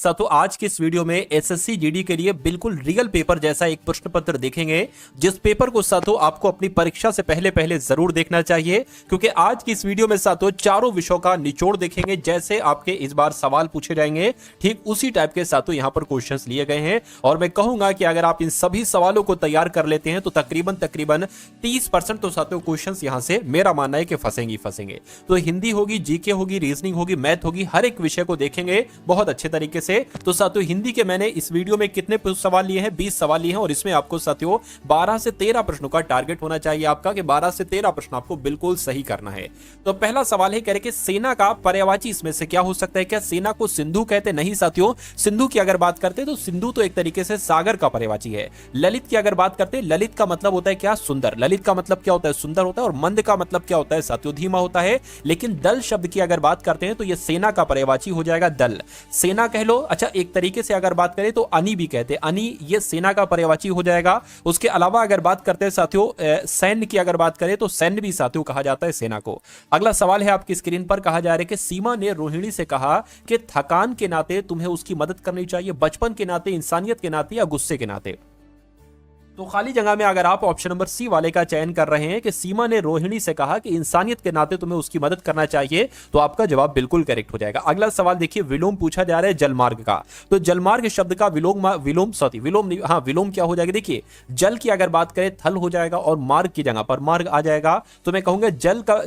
साथियों आज के इस वीडियो में एसएससी जीडी के लिए बिल्कुल रियल पेपर जैसा एक प्रश्न पत्र देखेंगे, जिस पेपर को साथियों आपको अपनी परीक्षा से पहले पहले जरूर देखना चाहिए, क्योंकि आज की इस वीडियो में साथियों चारों विषयों का निचोड़ देखेंगे। जैसे आपके इस बार सवाल पूछे जाएंगे ठीक उसी टाइप के साथियों यहां पर क्वेश्चंस लिए गए हैं, और मैं कहूंगा कि अगर आप इन सभी सवालों को तैयार कर लेते हैं तो तकरीबन 30% तो साथियों क्वेश्चंस यहां से मेरा मानना है कि फंसेंगे। तो हिंदी होगी, जीके होगी, रीजनिंग होगी, मैथ होगी, हर एक विषय को देखेंगे बहुत अच्छे तरीके से। तो साथियों हिंदी के मैंने इस वीडियो में कितने सवाल लिए हैं? 20 सवाल लिए हैं, और इसमें आपको साथियों 12 से 13 प्रश्नों का टारगेट होना चाहिए आपका, कि 12 से 13 प्रश्न आपको बिल्कुल सही करना है। तो पहला सवाल है, कह रहे कि सेना का पर्यायवाची इसमें से क्या हो सकता है? क्या सेना को सिंधु कहते? नहीं साथियों, सिंधु की अगर बात करते तो सिंधु तो एक तरीके से सागर का पर्यायवाची है। ललित की अगर बात करते, ललित का मतलब होता है क्या? सुंदर। ललित का मतलब क्या होता है? सुंदर होता है। और मंद का मतलब क्या होता है साथियों? धीमा होता है। लेकिन दल शब्द की अगर बात करते हैं तो यह सेना का पर्यायवाची हो जाएगा दल। सेना कह लो। अच्छा, एक तरीके से अगर बात करें तो अनि भी कहते हैं, अनि ये सेना का पर्यायवाची हो जाएगा। उसके अलावा अगर बात करते हैं साथियों सैन्य की अगर बात करें तो सैन्य भी साथियों कहा जाता है सेना को। अगला सवाल है आपकी स्क्रीन पर, कहा जा रहा है कि सीमा ने रोहिणी से कहा कि थकान के नाते तुम्हें उसकी मदद करनी चाहिए, बचपन के नाते, इंसानियत के नाते या गुस्से के नाते। तो खाली जगह में अगर आप ऑप्शन नंबर सी वाले का चयन कर रहे हैं कि सीमा ने रोहिणी से कहा कि इंसानियत के नाते तुम्हें उसकी मदद करना चाहिए, तो आपका जवाब बिल्कुल करेक्ट हो जाएगा। अगला सवाल देखिए, विलोम पूछा जा रहा है जलमार्ग का। तो जलमार्ग शब्द का विलोम क्या हो जाएगा? देखिए, जल की अगर बात करें थल हो जाएगा, और मार्ग की जगह पर मार्ग आ जाएगा। तो मैं कहूंगा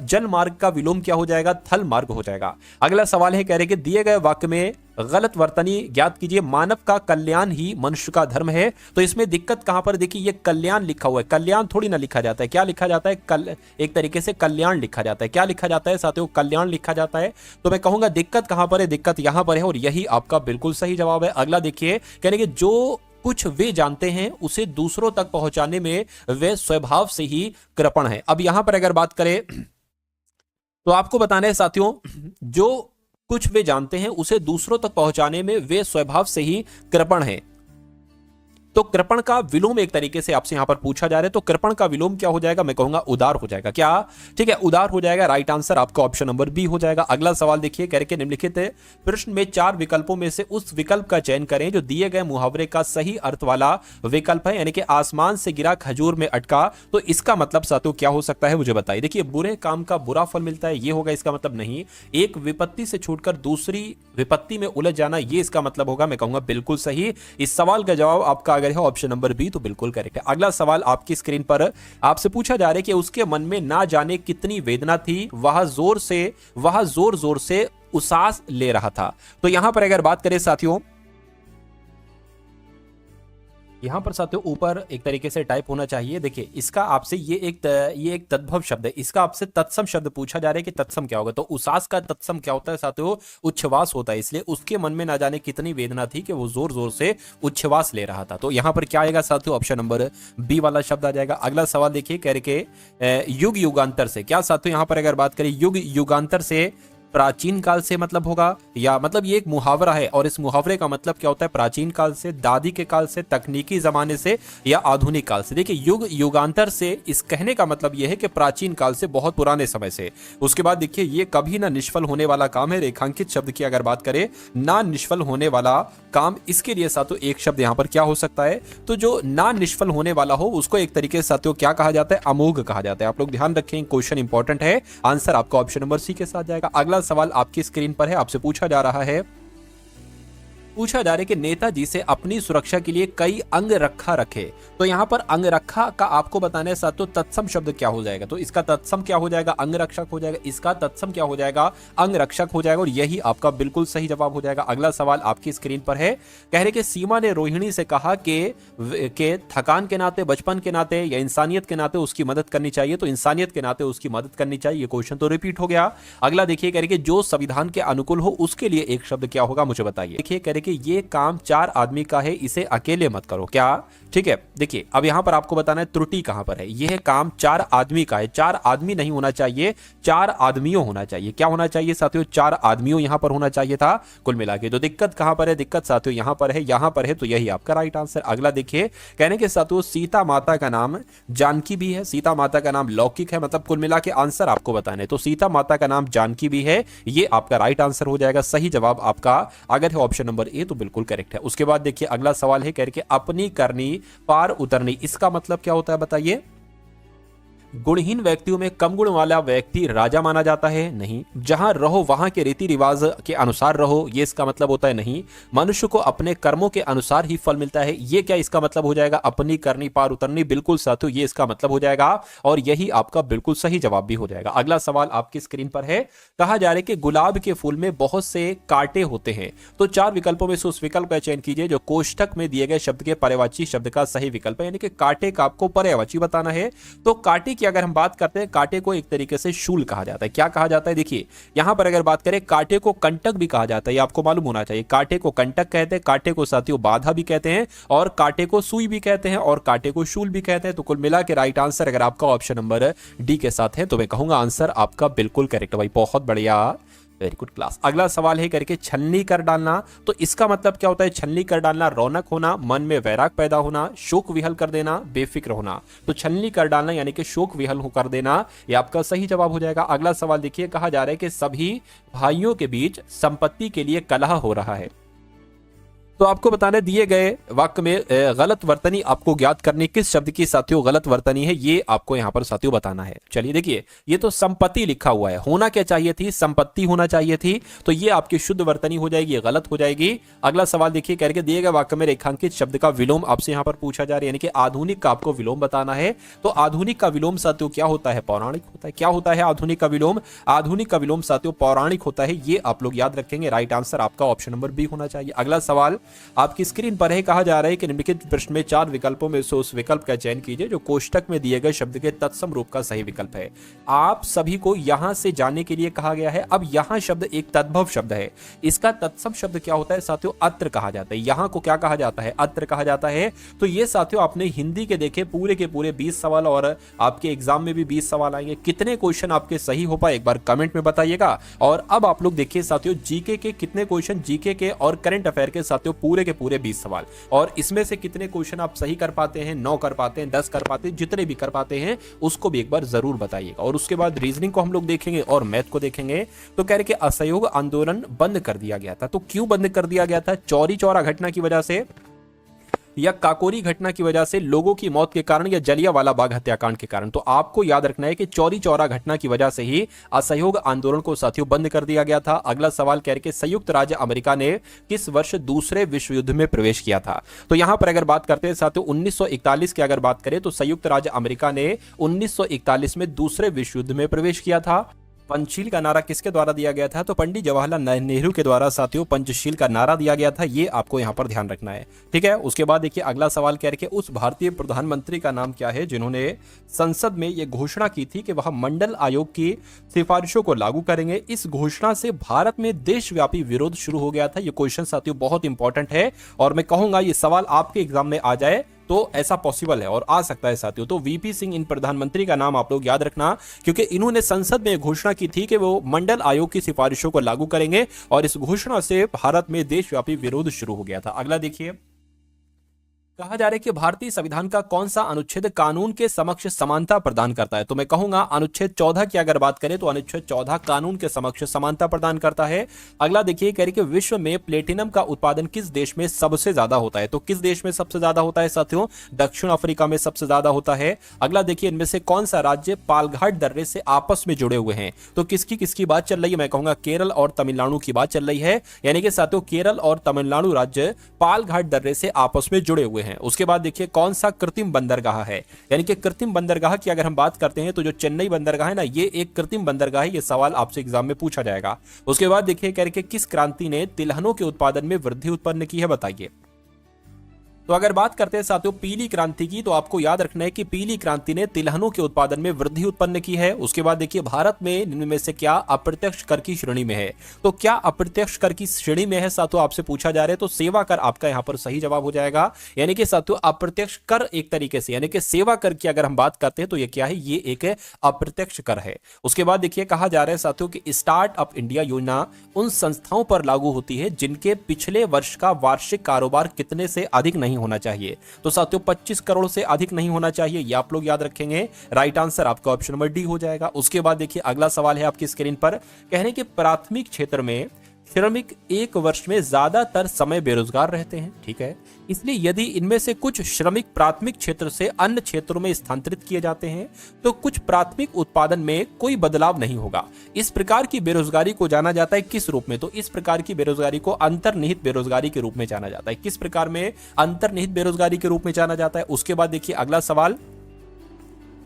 जल मार्ग का विलोम क्या हो जाएगा? थल मार्ग हो जाएगा। अगला सवाल है, कह रहे कि दिए गए वाक्य में गलत वर्तनी ज्ञात कीजिए। मानव का कल्याण ही मनुष्य का धर्म है। तो इसमें दिक्कत कहां पर? देखिए, ये कल्याण लिखा हुआ है, कल्याण थोड़ी ना लिखा जाता है। क्या लिखा जाता है? एक तरीके से कल्याण लिखा जाता है। क्या लिखा जाता है साथियों? कल्याण लिखा जाता है। तो मैं कहूंगा दिक्कत कहां पर है? दिक्कत यहां पर है, और यही आपका बिल्कुल सही जवाब है। अगला देखिए, कहने कि जो कुछ वे जानते हैं उसे दूसरों तक पहुंचाने में वे स्वभाव से ही कृपण है। अब यहां पर अगर बात करें तो आपको बताना है साथियों, जो कुछ वे जानते हैं उसे दूसरों तक पहुंचाने में वे स्वभाव से ही कृपण है। तो कृपण का विलोम एक तरीके से आपसे यहां पर पूछा जा रहा है। तो कृपण का विलोम क्या हो जाएगा? मैं कहूंगा उदार हो जाएगा। क्या? ठीक है, उदार हो जाएगा। राइट आंसर आपका ऑप्शन नंबर बी हो जाएगा। अगला सवाल देखिए, कह के निम्नलिखित प्रश्न में 4 विकल्पों में से उस विकल्प का चयन करें जो दिए गए मुहावरे का सही अर्थ वाला विकल्प है, यानी कि आसमान से गिरा खजूर में अटका। तो इसका मतलब साथियों क्या हो सकता है? मुझे बताइए। देखिए, बुरे काम का बुरा फल मिलता है, ये होगा इसका मतलब नहीं। एक विपत्ति से छूटकर दूसरी विपत्ति में उलझ जाना, ये इसका मतलब होगा। मैं कहूंगा बिल्कुल सही। इस सवाल का जवाब आपका अगर है ऑप्शन नंबर बी, तो बिल्कुल करेक्ट है। अगला सवाल आपकी स्क्रीन पर आपसे पूछा जा रहा है कि उसके मन में ना जाने कितनी वेदना थी, वह जोर जोर से उसास ले रहा था। तो यहां पर अगर बात करें साथियों, यहां पर साथियों ऊपर एक तरीके से टाइप होना चाहिए। देखिए, इसका आपसे ये एक तद्भव शब्द है, इसका आपसे तत्सम शब्द पूछा जा रहा है कि तत्सम क्या होगा। तो उसास का तत्सम क्या होता है साथियों? उच्छ्वास होता है। इसलिए उसके मन में ना जाने कितनी वेदना थी कि वो जोर जोर से उच्छ्वास ले रहा था। तो यहां पर क्या आएगा साथियों? ऑप्शन नंबर बी वाला शब्द आ जाएगा। अगला सवाल देखिए, कह रहे के युग युगांतर से, क्या साथियों यहां पर अगर बात करें युग युगांतर से प्राचीन काल से मतलब होगा, या मतलब ये एक मुहावरा है, और इस मुहावरे का मतलब क्या होता है? प्राचीन काल से, दादी के काल से, तकनीकी जमाने से, या आधुनिक काल से। देखिए, युग युगांतर से इस कहने का मतलब ये है कि प्राचीन काल से, बहुत पुराने समय से। उसके बाद देखिए, ये कभी ना निष्फल होने वाला काम है। रेखांकित शब्द की अगर बात करें, ना निष्फल होने वाला काम, इसके लिए साथियों एक शब्द यहां पर क्या हो सकता है? तो जो ना निष्फल होने वाला हो उसको एक तरीके से साथियों क्या कहा जाता है? अमोघ कहा जाता है। आप लोग ध्यान रखें, क्वेश्चन इंपॉर्टेंट है। आंसर आपका ऑप्शन नंबर सी के साथ जाएगा। अगला सवाल आपकी स्क्रीन पर है, आपसे पूछा जा रहा है कि नेताजी से अपनी सुरक्षा के लिए कई अंगरखा रखे। तो यहां पर अंगरखा का आपको बताना है साथियों तत्सम शब्द क्या हो जाएगा। तो इसका तत्सम क्या हो जाएगा? अंगरक्षक हो जाएगा। इसका तत्सम क्या हो जाएगा? अंगरक्षक हो जाएगा, और यही आपका बिल्कुल सही जवाब हो जाएगा। अगला सवाल आपकी स्क्रीन पर है, कह रहे कि सीमा ने रोहिणी से कहा कि थकान के नाते, बचपन के नाते, या इंसानियत के नाते उसकी मदद करनी चाहिए। तो इंसानियत के नाते उसकी मदद करनी चाहिए। ये क्वेश्चन तो रिपीट हो गया। अगला देखिए, कह रहे कि जो संविधान के अनुकूल हो उसके लिए एक शब्द क्या होगा? मुझे बताइए। देखिए, कह रहे कि ये काम 4 आदमी का है, इसे अकेले मत करो। क्या? ठीक है, देखिए अब यहां पर आपको बताना है त्रुटि कहां पर है। यह काम 4 आदमी का है, 4 आदमी नहीं होना चाहिए, 4 आदमियों होना चाहिए। क्या होना चाहिए साथियों? 4 आदमियों यहां पर होना चाहिए था कुल मिला के। तो दिक्कत कहां पर है? दिक्कत साथियों यहां पर है, तो यही आपका राइट आंसर। अगला देखिए, कहने के साथियों सीता माता का नाम जानकी भी है, सीता माता का नाम लौकिक है, मतलब कुल मिला के आंसर आपको बताना है। तो सीता माता का नाम जानकी भी है, ये आपका राइट आंसर हो जाएगा। सही जवाब आपका अगर है ऑप्शन नंबर ये तो बिल्कुल करेक्ट है। उसके बाद देखिए अगला सवाल है, कह रहे कि अपनी करनी पार उतरनी, इसका मतलब क्या होता है बताइए। गुणहीन व्यक्तियों में कम गुण वाला व्यक्ति राजा माना जाता है, नहीं। जहां रहो वहां के रीति रिवाज के अनुसार रहो, ये इसका मतलब होता है नहीं। मनुष्य को अपने कर्मों के अनुसार ही फल मिलता है, ये क्या इसका मतलब हो जाएगा। अपनी करनी पार उतरनी, बिल्कुल साथियों ये इसका मतलब हो जाएगा और यही आपका बिल्कुल सही जवाब भी हो जाएगा। अगला सवाल आपकी स्क्रीन पर है, कहा जा रहा है कि गुलाब के फूल में बहुत से कांटे होते हैं, तो 4 विकल्पों में से उस विकल्प का चयन कीजिए जो कोष्ठक में दिए गए शब्द के पर्यायवाची शब्द का सही विकल्प है। यानी कि कांटे का आपको पर्यायवाची बताना है। तो कांटे की अगर हम बात करते हैं, कांटे को एक तरीके से शूल कहा जाता है। क्या कहा जाता है, देखिए यहां पर अगर बात करें, कांटे को कंटक भी कहा जाता है, ये आपको मालूम होना चाहिए। कांटे को कंटक कहते हैं, कांटे को साथियों बाधा भी कहते हैं, और कांटे को सुई भी कहते हैं, और कांटे को शूल भी कहते हैं। तो कुल मिला के राइट आंसर अगर आपका ऑप्शन नंबर डी के साथ है तो मैं कहूंगा आंसर आपका बिल्कुल करेक्ट भाई, बहुत बढ़िया, वेरी गुड क्लास। अगला सवाल है करके छलनी कर डालना, तो इसका मतलब क्या होता है। छलनी कर डालना, रौनक होना, मन में वैराग पैदा होना, शोक विहल कर देना, बेफिक्र होना। तो छलनी कर डालना यानी कि शोक विहल कर देना, ये आपका सही जवाब हो जाएगा। अगला सवाल देखिए, कहा जा रहा है कि सभी भाइयों के बीच संपत्ति के लिए कलह हो रहा है, तो आपको बताने दिए गए वाक्य में गलत वर्तनी आपको ज्ञात करनी, किस शब्द की साथियों गलत वर्तनी है, ये आपको यहां पर साथियों बताना है। चलिए देखिए, ये तो संपत्ति लिखा हुआ है, होना क्या चाहिए थी, संपत्ति होना चाहिए थी, तो ये आपकी शुद्ध वर्तनी हो जाएगी, ये गलत हो जाएगी। अगला सवाल देखिए, कह के दिए गए वाक्य में रेखांकित शब्द का विलोम आपसे यहां पर पूछा जा रहा है, यानी कि आधुनिक का आपको विलोम बताना है। तो आधुनिक का विलोम साथियों क्या होता है, पौराणिक होता है। क्या होता है आधुनिक का विलोम, आधुनिक का विलोम साथियों पौराणिक होता है, ये आप लोग याद रखेंगे। राइट आंसर आपका ऑप्शन नंबर बी होना चाहिए। अगला सवाल आपकी स्क्रीन पर है, कहा जा रहा है कि निम्नलिखित प्रश्न में 4 विकल्पों में से उस विकल्प का चयन कीजिए जो कोष्ठक में दिए गए शब्द के तत्सम रूप का सही विकल्प है। आप सभी को यहां से जाने के लिए कहा गया है। अब यहां शब्द एक तद्भव शब्द है, इसका तत्सम शब्द क्या होता है साथियों, अत्र कहा जाता है। यहां को क्या कहा जाता है, अत्र कहा जाता है। तो ये साथियों आपने हिंदी के देखे पूरे के पूरे 20 सवाल और आपके एग्जाम में भी 20 सवाल आएंगे। कितने क्वेश्चन आपके सही हो पाए एक बार कमेंट में बताइएगा। और अब आप लोग देखिए साथियों, जीके के कितने क्वेश्चन, जीके के और करंट अफेयर के साथियों पूरे के पूरे 20 सवाल, और इसमें से कितने क्वेश्चन आप सही कर पाते हैं, 9 कर पाते हैं, 10 कर पाते हैं, जितने भी कर पाते हैं उसको भी एक बार जरूर बताइएगा। और उसके बाद रीजनिंग को हम लोग देखेंगे और मैथ को देखेंगे। तो कह रहे कि असहयोग आंदोलन बंद कर दिया गया था, तो क्यों बंद कर दिया गया था, चौरी चौरा घटना की वजह से, या काकोरी घटना की वजह से, लोगों की मौत के कारण, या जलियांवाला बाग हत्याकांड के कारण। तो आपको याद रखना है कि चौरी चौरा घटना की वजह से ही असहयोग आंदोलन को साथियों बंद कर दिया गया था। अगला सवाल कह रहे कि संयुक्त राज्य अमेरिका ने किस वर्ष दूसरे विश्व युद्ध में प्रवेश किया था। तो यहां पर अगर बात करते हैं साथियों 1941 की अगर बात करें तो संयुक्त राज्य अमेरिका ने 1941 में दूसरे विश्व युद्ध में प्रवेश किया था। पंचशील का नारा किसके द्वारा दिया गया था, तो पंडित जवाहरलाल नेहरू के द्वारा साथियों पंचशील का नारा दिया गया था, ये आपको यहां पर ध्यान रखना है, ठीक है। उसके बाद देखिए अगला सवाल कह रहे कि उस भारतीय प्रधानमंत्री का नाम क्या है जिन्होंने संसद में यह घोषणा की थी कि वह मंडल आयोग की सिफारिशों को लागू करेंगे। इस घोषणा से भारत में देशव्यापी विरोध शुरू हो गया था। ये क्वेश्चन साथियों बहुत इंपॉर्टेंट है और मैं कहूंगा ये सवाल आपके एग्जाम में आ जाए तो ऐसा पॉसिबल है और आ सकता है साथियों। तो वीपी सिंह इन प्रधानमंत्री का नाम आप लोग याद रखना, क्योंकि इन्होंने संसद में घोषणा की थी कि वो मंडल आयोग की सिफारिशों को लागू करेंगे और इस घोषणा से भारत में देशव्यापी विरोध शुरू हो गया था। अगला देखिए, कहा जा रहा है कि भारतीय संविधान का कौन सा अनुच्छेद कानून के समक्ष समानता प्रदान करता है। तो मैं कहूंगा अनुच्छेद 14 की अगर बात करें तो अनुच्छेद 14 कानून के समक्ष समानता प्रदान करता है। अगला देखिए, कह रहे कि विश्व में प्लेटिनम का उत्पादन किस देश में सबसे ज्यादा होता है। तो किस देश में सबसे ज्यादा होता है साथियों, दक्षिण अफ्रीका में सबसे ज्यादा होता है। अगला देखिए, इनमें से कौन सा राज्य पालघाट दर्रे से आपस में जुड़े हुए हैं। तो किसकी बात चल रही है, मैं कहूंगा केरल और तमिलनाडु की बात चल रही है। यानी कि साथियों केरल और तमिलनाडु राज्य पालघाट दर्रे से आपस में जुड़े हुए हैं। उसके बाद देखिए कौन सा कृत्रिम बंदरगाह है, यानी कि कृत्रिम बंदरगाह की अगर हम बात करते हैं तो जो चेन्नई बंदरगाह है ना, ये एक कृत्रिम बंदरगाह है। ये सवाल आपसे एग्जाम में पूछा जाएगा। उसके बाद देखिए कह रहे कि किस क्रांति ने तिलहनों के उत्पादन में वृद्धि उत्पन्न की है, बताइए। तो अगर बात करते हैं साथियों पीली क्रांति की, तो आपको याद रखना है कि पीली क्रांति ने तिलहनों के उत्पादन में वृद्धि उत्पन्न की है। उसके बाद देखिए भारत में निम्न में से क्या अप्रत्यक्ष कर की श्रेणी में है। तो क्या अप्रत्यक्ष कर की श्रेणी में है साथियों, आपसे पूछा जा रहा है। तो सेवा कर आपका यहां पर सही जवाब हो जाएगा। यानी कि साथियों अप्रत्यक्ष कर एक तरीके से, यानी कि सेवा कर की अगर हम बात करते हैं तो ये क्या है, ये एक अप्रत्यक्ष कर है। उसके बाद देखिए कहा जा रहा है साथियों कि स्टार्टअप इंडिया योजना उन संस्थाओं पर लागू होती है जिनके पिछले वर्ष का वार्षिक कारोबार कितने से अधिक नहीं होना चाहिए। तो साथियों 25 करोड़ से अधिक नहीं होना चाहिए, ये आप लोग याद रखेंगे। राइट आंसर आपका ऑप्शन नंबर डी हो जाएगा। उसके बाद देखिए अगला सवाल है आपकी स्क्रीन पर, कहने के प्राथमिक क्षेत्र में श्रमिक एक वर्ष में ज्यादातर समय बेरोजगार रहते हैं, ठीक है। इसलिए यदि इनमें से कुछ श्रमिक प्राथमिक क्षेत्र से अन्य क्षेत्रों में स्थानांतरित किए जाते हैं तो कुछ प्राथमिक उत्पादन में कोई बदलाव नहीं होगा। इस प्रकार की बेरोजगारी को जाना जाता है किस रूप में? तो इस प्रकार की बेरोजगारी को अंतर्निहित बेरोजगारी के रूप में जाना जाता है। किस प्रकार में अंतर्निहित बेरोजगारी के रूप में जाना जाता है? उसके बाद देखिए अगला सवाल,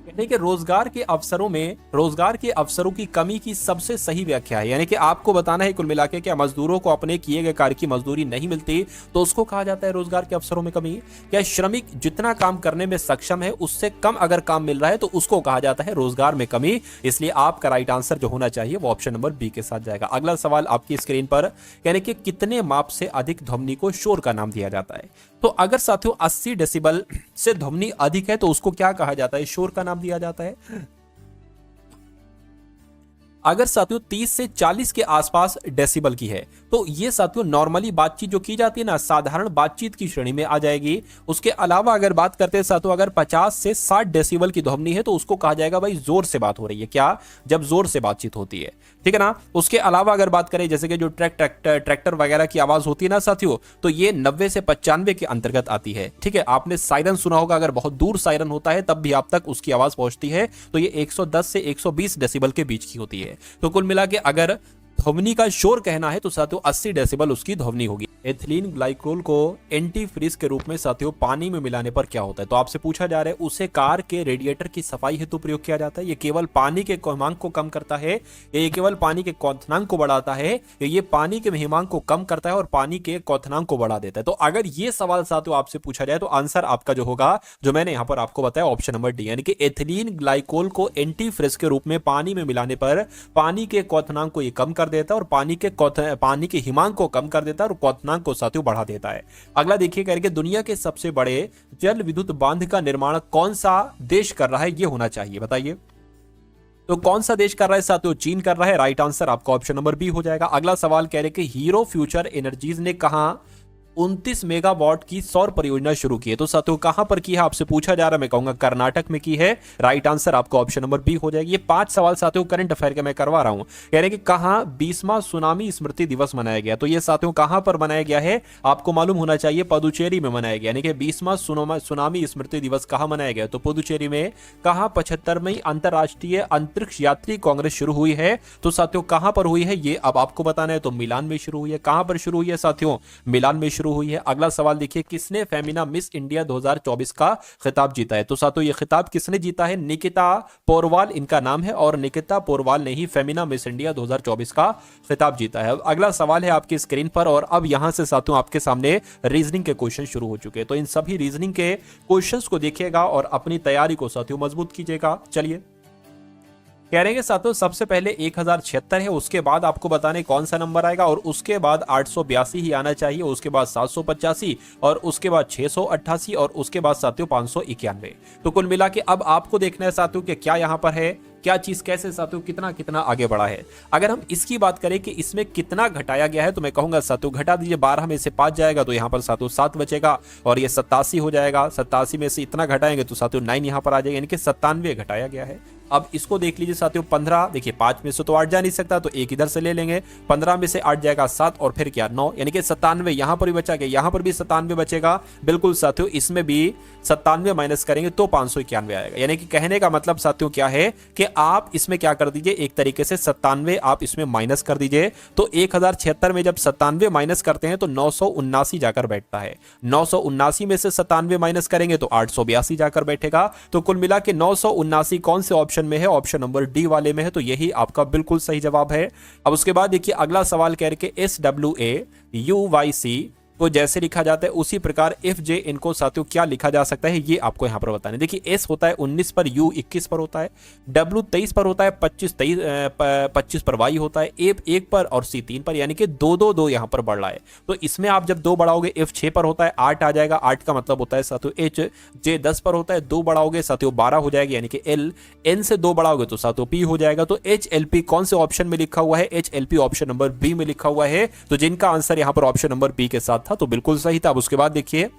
यानी कि रोजगार के अवसरों में रोजगार के अवसरों की कमी की सबसे सही व्याख्या है। यानी कि आपको बताना है कुल मिला के क्या मजदूरों को अपने किए गए कार्य की मजदूरी नहीं मिलती तो उसको कहा जाता है रोजगार के अवसरों में कमी। क्या श्रमिक जितना काम करने में सक्षम है उससे कम अगर काम मिल रहा है तो उसको कहा जाता है रोजगार में कमी। इसलिए आपका राइट आंसर जो होना चाहिए वो ऑप्शन नंबर बी के साथ जाएगा। अगला सवाल आपकी स्क्रीन पर, यानी कि कितने माप से अधिक ध्वनि को शोर का नाम दिया जाता है? तो अगर साथियों 80 डेसिबल से ध्वनि अधिक है तो उसको क्या कहा जाता है? शोर का नाम दिया जाता है। अगर साथियों 30 से 40 के आसपास डेसिबल की है तो ये साथियों नॉर्मली बातचीत जो की जाती है ना, साधारण बातचीत की श्रेणी में आ जाएगी। उसके अलावा अगर बात करते हैं साथियों, अगर 50 से 60 डेसिबल की ध्वनि है तो उसको कहा जाएगा भाई जोर से बात हो रही है। क्या? जब जोर से बातचीत होती है, ठीक है ना। उसके अलावा अगर बात करें जैसे कि जो ट्रैक्टर वगैरह की आवाज होती है ना साथियों, तो ये 90 से 95 के अंतर्गत आती है, ठीक है। आपने सायरन सुना होगा, अगर बहुत दूर सायरन होता है तब भी आप तक उसकी आवाज पहुंचती है, तो ये 110 से 120 डेसिबल के बीच की होती है। तो कुल मिला के अगर ध्वनि का शोर कहना है तो साथियों 80 डेसिबल उसकी ध्वनि होगी। एथिलीन ग्लाइकोल को एंटी फ्रीज के रूप में साथियों पानी में मिलाने पर क्या होता है? तो आपसे पूछा जा रहा है उसे कार के रेडिएटर की सफाई हेतु प्रयोग किया जाता है। ये केवल पानी के क्वथनांक को कम करता है, ये केवल पानी के क्वथनांक को बढ़ाता है, ये पानी के हिमांक को कम करता है और पानी के क्वथनांक को बढ़ा देता है। तो अगर ये सवाल साथियों आपसे पूछा जाए तो आंसर आपका जो होगा, जो मैंने यहां पर आपको बताया, ऑप्शन नंबर डी, यानी कि एथिलीन ग्लाइकोल को एंटी फ्रीज के रूप में पानी में मिलाने पर पानी के क्वथनांक को ये कम कर देता है और पानी के हिमांक को कम कर देता है और क्वथनांक को साथियों बढ़ा देता है। अगला देखिए करके, दुनिया के सबसे बड़े जल विद्युत बांध का निर्माण कौन सा देश कर रहा है? ये होना चाहिए, बताइए। तो कौन सा देश कर रहा है साथियों? चीन कर रहा है। राइट आंसर आपका ऑप्शन नंबर बी हो जाएगा। अगला सवाल कह रहे कि हीरो फ्यूचर एनर्जीज ने कहा 29 मेगावाट की सौर परियोजना शुरू की है? तो साथियों कहां पर की है आपसे पूछा जा रहा है, मैं कहूंगा कर्नाटक में की है। राइट आंसर आपका ऑप्शन नंबर बी हो जाएगी। ये 5 सवाल साथियों करंट अफेयर के मैं करवा रहा हूं। कह रहे कि कहां 20वां सुनामी स्मृति दिवस मनाया गया? तो ये साथियों कहां पर मनाया गया है? आपको मालूम होना चाहिए, पुदुचेरी में मनाया गया। यानी कि 20वां सुनामी स्मृति दिवस कहां मनाया गया? तो पुदुचेरी में। कहां 75वीं अंतरराष्ट्रीय अंतरिक्ष यात्री कांग्रेस शुरू हुई है? तो साथियों कहां पर हुई है ये अब आपको बताना है। तो मिलान में शुरू हुई है। कहां पर शुरू हुई है साथियों? मिलान में शुरू हुई है। अगला सवाल देखिए, किसने फेमिना मिस इंडिया 2024 का खिताब जीता है? तो साथियों ये खिताब किसने जीता है? निकिता पोरवाल इनका नाम है और निकिता पोरवाल ने ही फेमिना मिस इंडिया 2024 का खिताब जीता है। अगला सवाल है आपकी स्क्रीन पर और अब यहां से साथियों आपके सामने रीजनिंग के क्वेश्चन शुरू हो चुके हैं। तो इन सभी रीजनिंग के क्वेश्चंस को देखिएगा और अपनी तैयारी को साथियों मजबूत कीजिएगा। चलिए, कह रहे हैं साथियों सबसे पहले 1076 है, उसके बाद आपको बताने कौन सा नंबर आएगा और उसके बाद 882 ही आना चाहिए, उसके बाद 785 और उसके बाद 688 और उसके बाद साथियों 591। तो कुल मिला के अब आपको देखना है साथियों कि क्या यहां पर है, क्या चीज कैसे साथियों कितना कितना आगे बढ़ा है। अगर हम इसकी बात करें कि इसमें कितना घटाया गया है तो मैं कहूंगा साथियों घटा दीजिए, 12 में से 5 जाएगा तो यहां पर साथियों 7 बचेगा और ये 87 हो जाएगा। 87 में से इतना घटाएंगे तो साथियों 9 यहां पर आ जाएगा, यानी कि 97 घटाया गया है। अब इसको देख लीजिए साथियों 15, देखिए 5 में से तो 8 जा नहीं सकता तो एक इधर से ले लेंगे, 15 में से 8 जाएगा 7 और फिर क्या 9, यानी कि 97 यहां पर भी बचा गया, यहां पर भी 97 बचेगा। बिल्कुल साथियों इसमें भी 97 माइनस करेंगे तो 591 आएगा। यानी कि कहने का मतलब साथियों क्या है कि आप इसमें क्या कर दीजिए, एक तरीके से 97 आप इसमें माइनस कर दीजिए। तो 1076 में जब 97 माइनस करते हैं तो 979 जाकर बैठता है। 979 में से 97 माइनस करेंगे तो 882 जाकर बैठेगा। तो कुल मिला के 979 कौन से ऑप्शन में है? ऑप्शन नंबर डी वाले में है। तो यही आपका बिल्कुल सही जवाब है। अब उसके बाद देखिए अगला सवाल कह रहे कि SWAUYC को जैसे लिखा जाता है उसी प्रकार FJ इनको साथियों क्या लिखा जा सकता है, ये आपको यहां पर बताना है। देखिए S होता है 19 पर, U 21 पर होता है, W 23 पर होता है, 25 पर Y होता है, A 1 पर और C 3 पर, यानी कि 2 यहां पर बढ़ रहा है। तो इसमें आप जब 2 बढ़ाओगे F 6 पर होता है, 8 आ जाएगा, 8 का मतलब होता है साथियों H, J 10 पर होता है, 2 बढ़ाओगे साथियों 12 हो जाएगी, यानी कि L, N से 2 बढ़ाओगे तो साथियों P हो जाएगा। तो HLP कौन से ऑप्शन में लिखा हुआ है? HLP ऑप्शन नंबर B में लिखा हुआ है। तो जिनका आंसर यहां पर ऑप्शन नंबर B के साथ तो बिल्कुल सही था। अब उसके बाद देखिए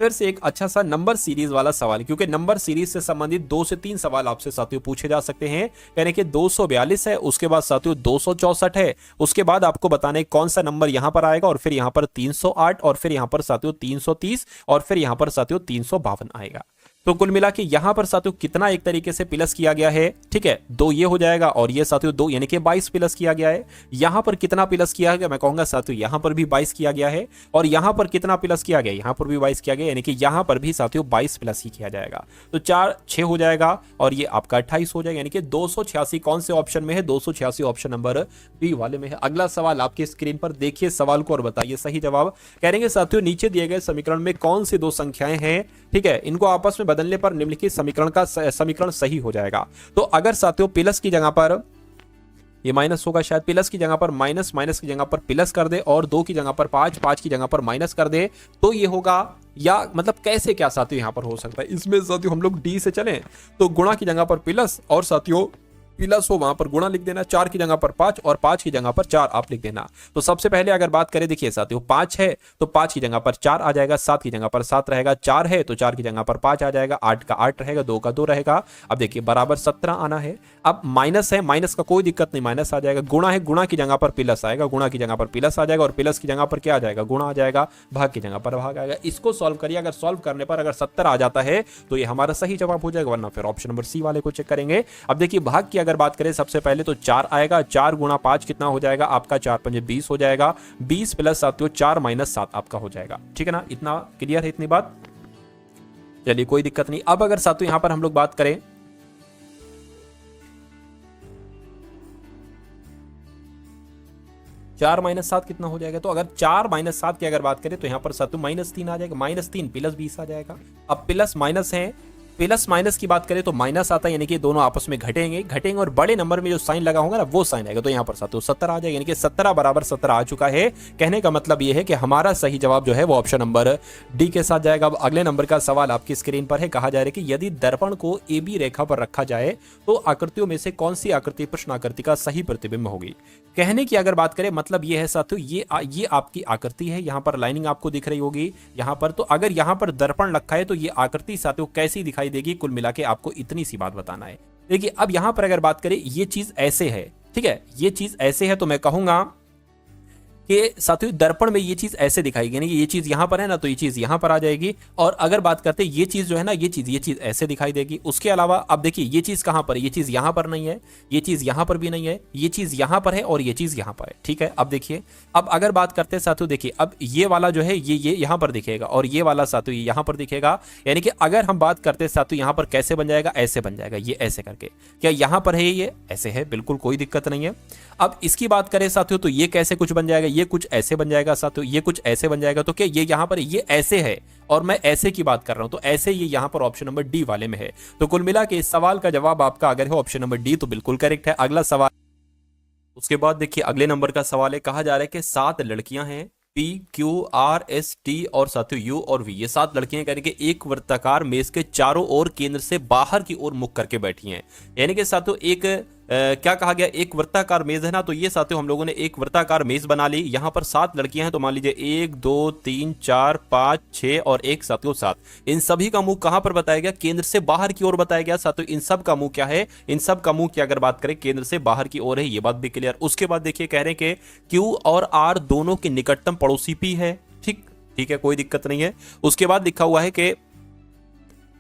फिर से एक अच्छा सा नंबर सीरीज वाला सवाल, क्योंकि नंबर सीरीज से संबंधित 2 से 3 सवाल आपसे साथियों पूछे जा सकते हैं। यानी कि 242 है, उसके बाद साथियों 264 है, उसके बाद आपको बताना है कौन सा नंबर यहां पर आएगा, और फिर यहां पर 308, और फिर यहां पर साथियों 330, और फिर यहां पर साथियों 352 आएगा। तो कुल मिला के यहां पर साथियों कितना एक तरीके से प्लस किया गया है, ठीक है, 2 ये हो जाएगा, और ये साथियों 2 यानी कि 22 प्लस किया गया है। यहां पर कितना प्लस किया गया, मैं कहूंगा साथियों यहां पर भी 22 किया गया है, और यहां पर कितना प्लस किया गया, यहां पर भी 22 किया गया, यानी कि यहां पर भी साथियों 22 प्लस ही किया जाएगा। तो 4 6 हो जाएगा, और ये आपका 28 हो जाएगा, यानी कि 286 कौन से ऑप्शन में है, 286 ऑप्शन नंबर बी वाले में है। अगला सवाल आपके स्क्रीन पर देखिए सवाल को और बताइए सही जवाब। कहेंगे साथियों नीचे दिए गए समीकरण में कौन सी 2 संख्याएं हैं, ठीक है, इनको आपस में बदलने पर निम्नलिखित समीकरण सही हो जाएगा। तो अगर साथियों प्लस की जगह पर ये माइनस होगा, शायद प्लस की जगह पर माइनस, माइनस की जगह पर प्लस कर दे, और 2 की जगह पर 5, 5 की जगह पर माइनस कर दे, तो ये होगा, या मतलब कैसे क्या साथियों यहां पर हो सकता है। इसमें साथियों हम लोग डी से चलें तो गुणा की जगह पर प्लस, और साथियों प्लस हो वहां पर गुणा लिख देना, 4 की जगह पर 5 और 5 की जगह पर 4 आप लिख देना। तो सबसे पहले अगर बात करें, देखिए साथियों 5 है तो 5 की जगह पर 4 आ जाएगा, 7 की जगह पर 7 रहेगा, 4 है तो 4 की जगह पर 5 आ जाएगा, 8 का 8 रहेगा, 2 का 2 रहेगा। अब देखिए बराबर 17 आना है। अब माइनस है, माइनस का कोई दिक्कत नहीं, माइनस आ जाएगा। गुणा है, गुणा की जगह पर प्लस आएगा, गुणा की जगह पर प्लस आ जाएगा, और प्लस की जगह पर क्या आ जाएगा, गुणा आ जाएगा, भाग की जगह पर भाग आएगा। इसको सॉल्व करिए, अगर सॉल्व करने पर अगर 70 आ जाता है तो ये हमारा सही जवाब हो जाएगा, वरना फिर ऑप्शन नंबर सी वाले को चेक करेंगे। अब देखिए भाग की अगर बात करें, सबसे पहले तो 4 आएगा, 4 गुणा 5 कितना हो जाएगा आपका, 4 पंजे 20 हो जाएगा, 20 प्लस साथियों 4 माइनस 7 आपका हो जाएगा। ठीक है ना, इतना क्लियर है, इतनी बात, चलिए कोई दिक्कत नहीं। अब अगर साथियों यहां पर हम लोग बात करें, 4 माइनस 7 कितना हो जाएगा, तो अगर 4 माइनस 7 की अगर बात करें तो यहां पर साथियों -3 आ जाएगा, -3 प्लस 20 आ जाएगा। अब प्लस माइनस है, प्लस माइनस की बात करें तो माइनस आता है, यानी कि दोनों आपस में घटेंगे, और बड़े नंबर में जो साइन लगा होगा ना वो साइन आएगा, तो यहां पर साथियों 70 आ जाएगा, यानी कि 17 बराबर 17 आ चुका है। कहने का मतलब यह है कि हमारा सही जवाब जो है वो ऑप्शन नंबर डी के साथ जाएगा। अब अगले नंबर का सवाल आपकी स्क्रीन पर है, कहा जा रहा है कि यदि दर्पण को ए बी रेखा पर रखा जाए तो आकृतियों में से कौन सी आकृति प्रश्न आकृति का सही प्रतिबिंब होगी। कहने की अगर बात करें, मतलब यह है साथियों ये आपकी आकृति है, यहां पर लाइनिंग आपको दिख रही होगी यहां पर, तो अगर यहां पर दर्पण रखा है तो ये आकृति साथियों कैसी दिखाई देगी, कुल मिला के आपको इतनी सी बात बताना है। देखिए अब यहां पर अगर बात करें, ये चीज ऐसे है, ठीक है, ये चीज ऐसे है, तो मैं कहूंगा कि साथियों दर्पण में ये चीज ऐसे दिखाई, यानी कि ये चीज यहां पर है ना, तो ये चीज यहां पर आ जाएगी। और अगर बात करते हैं ये चीज जो है ना, ये चीज ऐसे दिखाई देगी। उसके अलावा अब देखिए ये चीज कहां पर है, ये चीज यहां पर नहीं है, ये चीज यहां पर भी नहीं है, ये चीज यहां पर है, और ये चीज यहां पर है। ठीक है, अब देखिए, अब अगर बात करते हैं साथियों, देखिए अब ये वाला जो है ये यहां पर दिखेगा, और ये वाला साथियों ये यहां पर दिखेगा। यानी कि अगर हम बात करते हैं साथियों, यहां पर कैसे बन जाएगा, ऐसे बन जाएगा, ये ऐसे करके। क्या यहां पर है ये ऐसे है, बिल्कुल कोई दिक्कत नहीं है। अब इसकी बात करें साथियों, तो ये कैसे कुछ बन जाएगा, ये कुछ ऐसे बन जाएगा साथियों, ये कुछ ऐसे बन जाएगा। तो क्या ये यहां पर ये ऐसे है, और मैं ऐसे की बात कर रहा हूं, तो ऐसे ये यहां पर ऑप्शन नंबर डी वाले में है। तो कुल मिला के इस सवाल का जवाब आपका अगर है ऑप्शन नंबर डी, तो बिल्कुल करेक्ट है। अगला सवाल, उसके बाद देखिए अगले नंबर का सवाल है, कहा जा रहा है कि 7 लड़कियां हैं, P, Q, R, S, T और साथियों U और V, ये 7 लड़कियां करके एक वृत्ताकार मेज के चारों ओर केंद्र से बाहर की ओर मुख करके बैठी हैं। यानी कि साथियों एक क्या कहा गया, एक वृत्ताकार मेज है ना, तो ये साथियों हम लोगों ने एक वृत्ताकार मेज बना ली। यहां पर 7 लड़कियां हैं, तो मान लीजिए 1 2 3 4 5 6 और 1 साथियों 7। इन सभी का मुंह कहां पर बताया गया, केंद्र से बाहर की ओर बताया गया साथियों। इन सब का मुंह क्या है, इन सब का मुंह की अगर बात करें केंद्र से बाहर की ओर है, ये बात भी क्लियर। उसके बाद देखिए कह रहे हैं कि Q और R दोनों के निकटतम पड़ोसी P है। ठीक है, कोई दिक्कत नहीं है। उसके बाद लिखा हुआ है कि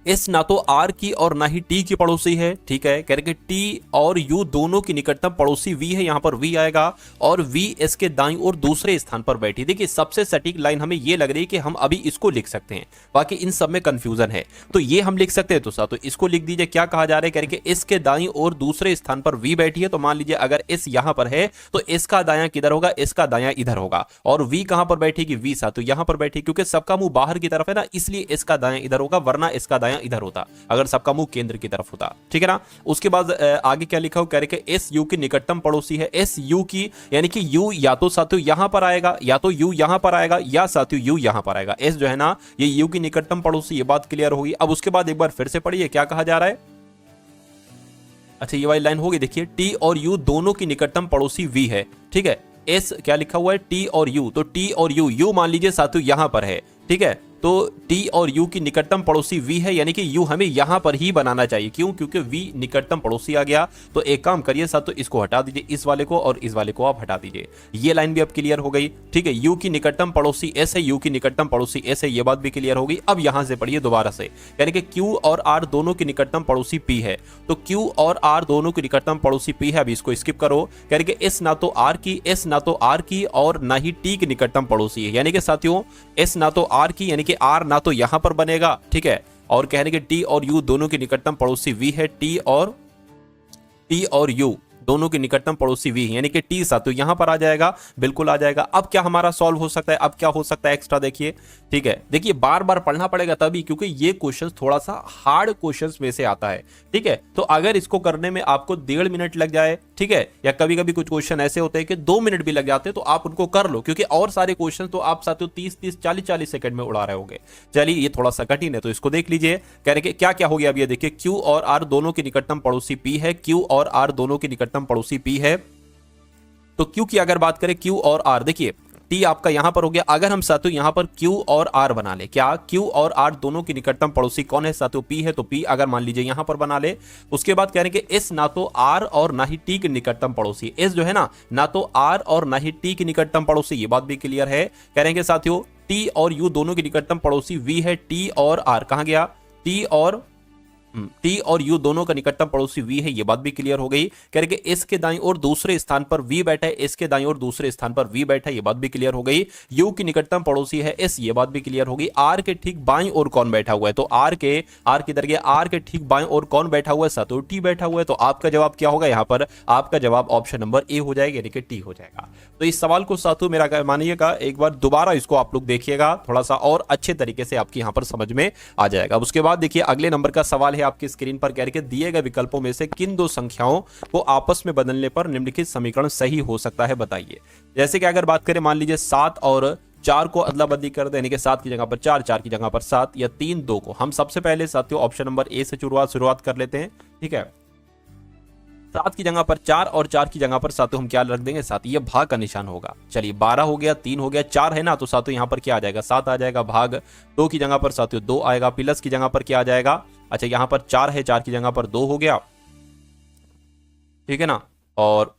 एस ना तो आर की और ना ही टी की पड़ोसी है। ठीक है, कह रहे टी और यू दोनों की निकटतम पड़ोसी वी है, यहां पर वी आएगा, और वी एस के दाईं ओर दूसरे स्थान पर बैठी। देखिए सबसे सटीक लाइन हमें यह लग रही है कि हम अभी इसको लिख सकते हैं, बाकी इन सब में कंफ्यूजन है, तो ये हम लिख सकते हैं। तो साथ तो इसको लिख दीजिए। क्या कहा जा रहा है, कह रहे कि एस के दाईं ओर दूसरे स्थान पर वी बैठी है, तो मान लीजिए अगर एस यहां पर है तो एस का दायां किधर होगा, एस का दायां इधर होगा, और वी कहां पर बैठेगी, वी साथ तो यहां पर बैठी, क्योंकि सबका मुंह बाहर की तरफ है ना, इसलिए एस का दायां इधर होगा, वरना इसका दायां इधर होता अगर सबका मुंह केंद्र की तरफ होता। ठीक है ना। उसके बाद आगे क्या लिखा हो, कह रहे कि एस यू की निकटतम पड़ोसी है। एस यू की यानी कि यू या तो साथियों यहां पर आएगा, या तो यू यहां पर आएगा, या साथियों यू यहां पर आएगा। एस जो है ना ये यू की निकटतम पड़ोसी, ये बात क्लियर होगी। अब उसके बाद एक बार फिर से पढ़िए क्या कहा जा रहा है। अच्छा ये वाली लाइन होगी, देखिए टी और यू दोनों की निकटतम पड़ोसी वी है। ठीक है, एस क्या लिखा हुआ है, टी और यू, तो टी और यू, यू मान लीजिए साथियों यहां पर है। ठीक है, तो टी और यू की निकटतम पड़ोसी वी है, यानी कि यू हमें यहां पर ही बनाना चाहिए। क्यों? क्योंकि वी निकटतम पड़ोसी आ गया। तो एक काम करिए साथ, तो इसको हटा दीजिए, इस वाले को और इस वाले को आप हटा दीजिए। ये लाइन भी अब क्लियर हो गई। ठीक है, यू की निकटतम पड़ोसी एस है, यू की निकटतम पड़ोसी एस है, ये बात भी क्लियर हो गई। अब यहां से पढ़िए दोबारा से, यानी कि क्यू और आर दोनों की निकटतम पड़ोसी पी है। तो क्यू और आर दोनों की निकटतम पड़ोसी पी है। अब इसको स्किप करो, यानी कि एस ना तो आर की, एस ना तो आर की और ना ही टी की निकटतम पड़ोसी है। यानी कि साथियों एस ना तो आर की, यानी कि आर ना तो यहां पर बनेगा, ठीक है, और कहने के टी और यू दोनों की निकटतम पड़ोसी वी है। टी और यू दोनों की निकटतम पड़ोसी वी, यानी कि टी साथियों यहां पर आ जाएगा, बिल्कुल आ जाएगा। अब क्या हमारा सॉल्व हो सकता है? अब क्या हो सकता है एक्स्ट्रा? देखिए, ठीक है, देखिए बार बार पढ़ना पड़ेगा तभी, क्योंकि ये क्वेश्चन थोड़ा सा हार्ड क्वेश्चन में से आता है। ठीक है, तो अगर इसको करने में आपको 1.5 मिनट लग जाए, ठीक है, या कभी कभी कुछ क्वेश्चन ऐसे होते हैं कि 2 मिनट भी लग जाते हैं, तो आप उनको कर लो, क्योंकि और सारे क्वेश्चन तो आप साथियों 30-30, 40-40 सेकंड में उड़ा रहे होंगे। चलिए, ये थोड़ा सा कठिन है तो इसको देख लीजिए। कह रहे क्या क्या हो गया? अब ये देखिए, क्यू और आर दोनों की निकटतम पड़ोसी पी है, क्यू और आर दोनों की निकटतम पड़ोसी पी है। तो क्यू की अगर बात करें, क्यू और आर, देखिए टी आपका यहां पर हो गया। अगर हम साथियों यहां पर क्यू और आर बना ले, क्या क्यू और आर दोनों की निकटतम पड़ोसी कौन है साथियों? पी है। तो पी अगर मान लीजिए यहां पर बना ले, उसके बाद कह रहे हैं कि एस ना तो आर और ना ही टी की निकटतम पड़ोसी। एस जो है ना तो आर और ना ही टी की निकटतम पड़ोसी, ये बात भी क्लियर है। कह रहे हैं कि साथियों टी और यू दोनों की निकटतम पड़ोसी वी है। टी और आर कहां गया? टी और यू दोनों का निकटतम पड़ोसी वी है, ये बात भी क्लियर हो गई। कह रहे कि एस के दाईं ओर दूसरे स्थान पर वी बैठा है, एस के दाईं ओर दूसरे स्थान पर वी बैठा है, ये बात भी क्लियर हो गई। यू की निकटतम पड़ोसी है एस, ये बात भी क्लियर हो गई। आर के ठीक बाईं ओर कौन बैठा हुआ है? तो आर किधर गया? आर के ठीक बाईं ओर कौन बैठा हुआ है साथियों? टी बैठा हुआ है। तो आपका जवाब क्या होगा? यहां पर आपका जवाब ऑप्शन नंबर ए हो जाएगा, यानी कि टी हो जाएगा। तो इस सवाल को साथियों मेरा मानिएगा, एक बार दोबारा इसको आप लोग देखिएगा, थोड़ा सा और अच्छे तरीके से आपकी यहां पर समझ में आ जाएगा। उसके बाद देखिए अगले नंबर का सवाल है आपकी स्क्रीन पर, कह रहे दिए गए विकल्पों में से किन दो संख्याओं को आपस में बदलने पर निम्नलिखित समीकरण सही हो सकता है, बताइए। जैसे कि अगर बात करें, मान लीजिए 7 और 4 को अदला बदली कर दें, यानी कि 7 की जगह पर 4, 4 की जगह पर 7, या 3 2 को। हम सबसे पहले साथियों ऑप्शन नंबर ए से शुरुआत कर लेते हैं। ठीक है, 7 की जगह पर 4 और 4 की जगह पर साथियों हम क्या रख देंगे? 7। ये भाग का निशान होगा। चलिए 12 हो गया, 3 हो गया, 4 है ना, तो साथियों यहां पर क्या आ जाएगा? 7 आ जाएगा। भाग 2 की जगह पर साथियों 2 आएगा। प्लस की जगह पर क्या आ जाएगा? अच्छा, यहां पर 4 है, 4 की जगह पर 2 हो गया, ठीक है ना। और